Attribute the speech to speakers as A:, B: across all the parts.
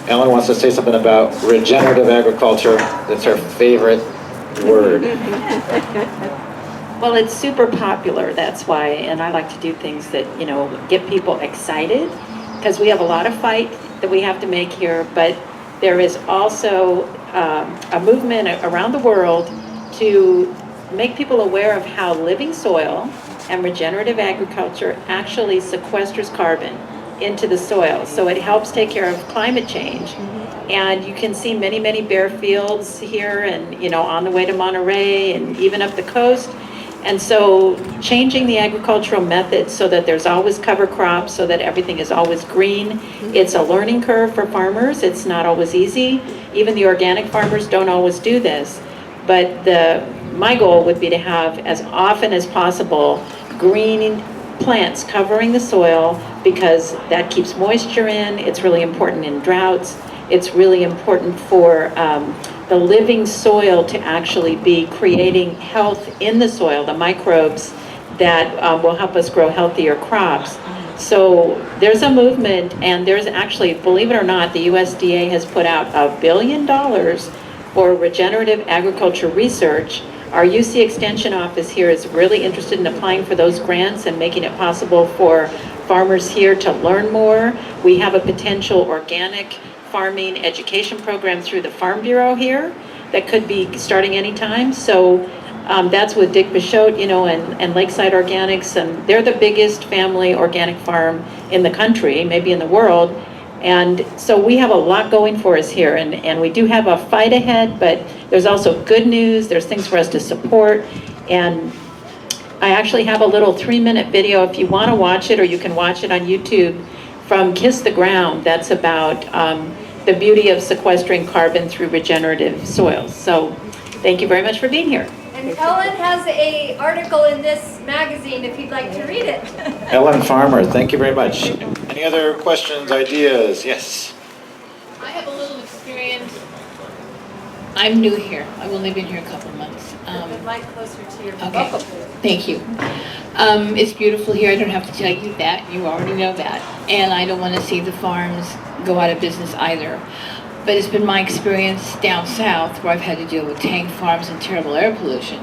A: Ellen wants to say something about regenerative agriculture. That's her favorite word.
B: Well, it's super popular, that's why, and I like to do things that, get people excited, because we have a lot of fight that we have to make here, but there is also a movement around the world to make people aware of how living soil and regenerative agriculture actually sequesters carbon into the soil. So it helps take care of climate change. And you can see many, many bare fields here and, on the way to Monterey and even up the coast. And so changing the agricultural methods so that there's always cover crops, so that everything is always green. It's a learning curve for farmers. It's not always easy. Even the organic farmers don't always do this. But my goal would be to have, as often as possible, green plants covering the soil, because that keeps moisture in. It's really important in droughts. It's really important for the living soil to actually be creating health in the soil, the microbes that will help us grow healthier crops. So there's a movement, and there's actually, believe it or not, the USDA has put out $1 billion for regenerative agriculture research. Our UC Extension office here is really interested in applying for those grants and making it possible for farmers here to learn more. We have a potential organic farming education program through the Farm Bureau here that could be starting anytime. So that's with Dick Bichotte, and Lakeside Organics, and they're the biggest family organic farm in the country, maybe in the world. And so we have a lot going for us here, and we do have a fight ahead, but there's also good news. There's things for us to support. And I actually have a little 3-minute video if you want to watch it, or you can watch it on YouTube, from Kiss the Ground. That's about the beauty of sequestering carbon through regenerative soils. So thank you very much for being here.
C: And Ellen has an article in this magazine if you'd like to read it.
A: Ellen Farmer, thank you very much. Any other questions, ideas? Yes.
D: I have a little experience. I'm new here. I've only been here a couple of months.
C: The mic closer to your
D: Okay.
C: vocal.
D: Thank you. It's beautiful here. I don't have to tell you that. You already know that. And I don't want to see the farms go out of business either. But it's been my experience down south, where I've had to deal with tank farms and terrible air pollution.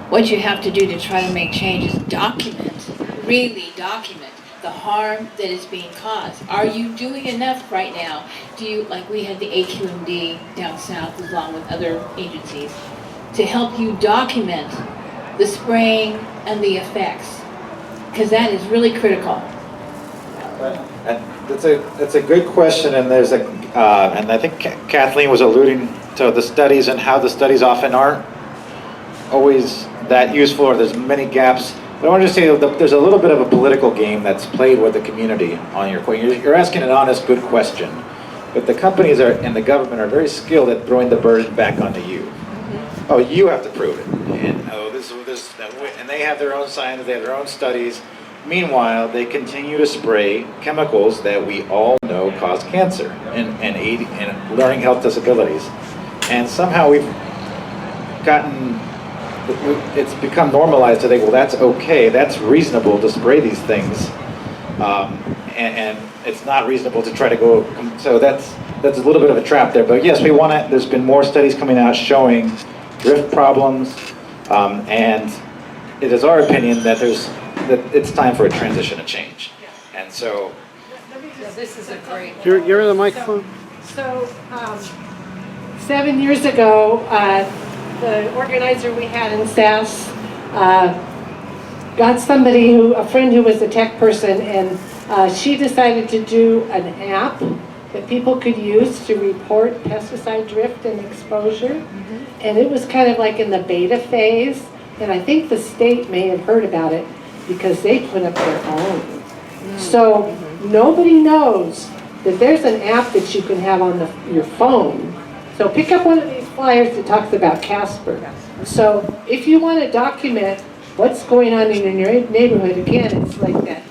D: What you have to do to try to make change is really document the harm that is being caused. Are you doing enough right now? Like we had the AQMD down south along with other agencies, to help you document the spraying and the effects? Because that is really critical.
A: That's a good question, and there's and I think Kathleen was alluding to the studies and how the studies often aren't always that useful, or there's many gaps. But I want to say that there's a little bit of a political game that's played with the community on your question. You're asking an honest, good question, but the companies and the government are very skilled at throwing the burden back onto you. Mm-hmm. Oh, you have to prove it, and and they have their own science, they have their own studies. Meanwhile, they continue to spray chemicals that we all know cause cancer and learning health disabilities. And somehow it's become normalized to think, well, that's okay, that's reasonable to spray these things. And it's not reasonable to try to go, so that's a little bit of a trap there. But yes, there's been more studies coming out showing drift problems, and it is our opinion that it's time for a transition, a change. And so...
E: This is a great...
F: You're in the microphone?
E: So 7 years ago, the organizer we had in SAS got a friend who was a tech person, and she decided to do an app that people could use to report pesticide drift and exposure. Mm-hmm. And it was kind of like in the beta phase, and I think the state may have heard about it because they put up their own. Mm-hmm. So nobody knows that there's an app that you can have on your phone. So pick up one of these flyers that talks about Casper. So if you want to document what's going on in your neighborhood, again, it's like that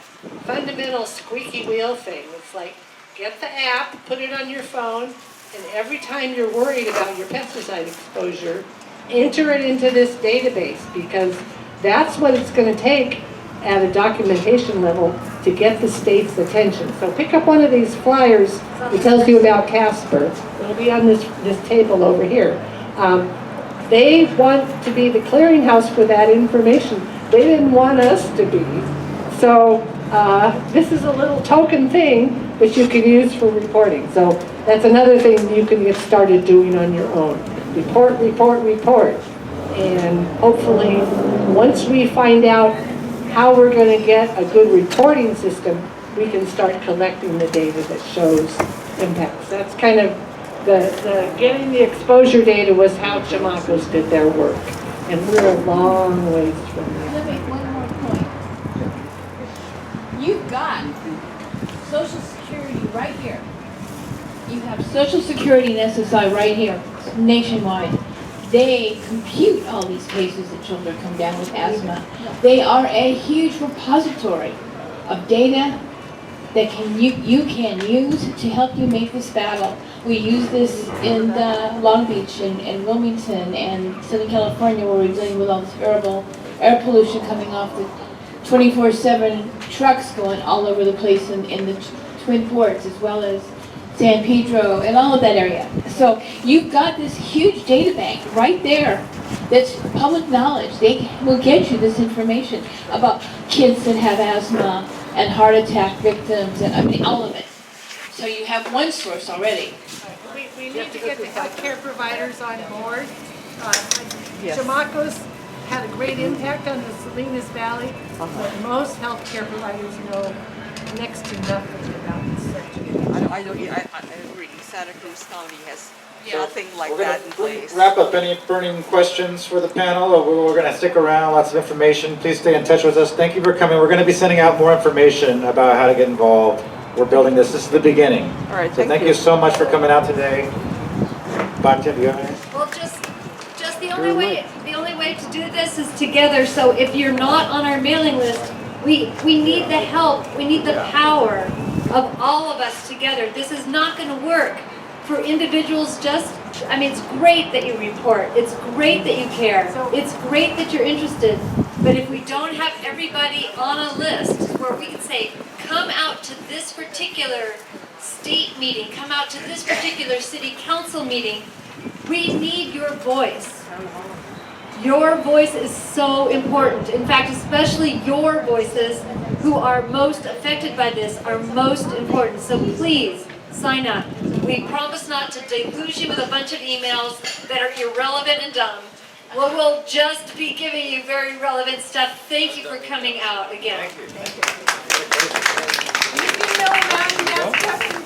E: fundamental squeaky wheel thing. It's like, get the app, put it on your phone, and every time you're worried about your pesticide exposure, enter it into this database, because that's what it's going to take at a documentation level to get the state's attention. So pick up one of these flyers that tells you about Casper. It'll be on this table over here. They want to be the clearinghouse for that information. They didn't want us to be. So this is a little token thing that you can use for reporting. So that's another thing you can get started doing on your own. Report, report, report. And hopefully, once we find out how we're going to get a good reporting system, we can start collecting the data that shows impacts. That's kind of the getting the exposure data was how Chamacos did their work. And we're a long ways from there.
D: Let me make one more point. You've got Social Security right here. You have Social Security and SSI right here, nationwide. They compute all these cases that children come down with asthma. They are a huge repository of data that you can use to help you make this battle. We use this in Long Beach and Wilmington and Southern California, where we're dealing with all this horrible air pollution coming off the 24/7 trucks going all over the place in the Twin Ports, as well as San Pedro and all of that area. So you've got this huge data bank right there that's public knowledge. They will get you this information about kids that have asthma and heart attack victims, and I mean all of it. So you have one source already.
E: We need to get the healthcare providers on board. Chamacos had a great impact on the Salinas Valley, but most healthcare providers know next to nothing about this subject.
F: I agree. Santa Cruz County has nothing like
A: We're
F: that in
A: going to
F: place.
A: wrap up any burning questions for the panel, or we're going to stick around, lots of information. Please stay in touch with us. Thank you for coming. We're going to be sending out more information about how to get involved. We're building this. This is the beginning.
F: All right,
A: So thank you so much for coming out today. Patio, do you have anything?
C: Well, just the only way to do this is together. So if you're not on our mailing list, we need the help. We need the power of all of us together. This is not going to work for individuals. I mean, it's great that you report. It's great that you care. It's great that you're interested. But if we don't have everybody on a list where we can say, come out to this particular state meeting, come out to this particular city council meeting, we need your voice. Your voice is so important. In fact, especially your voices who are most affected by this are most important. So please sign up. We promise not to deluge you with a bunch of emails that are irrelevant and dumb. We'll just be giving you very relevant stuff. Thank you for coming out again.
E: You know, now you have questions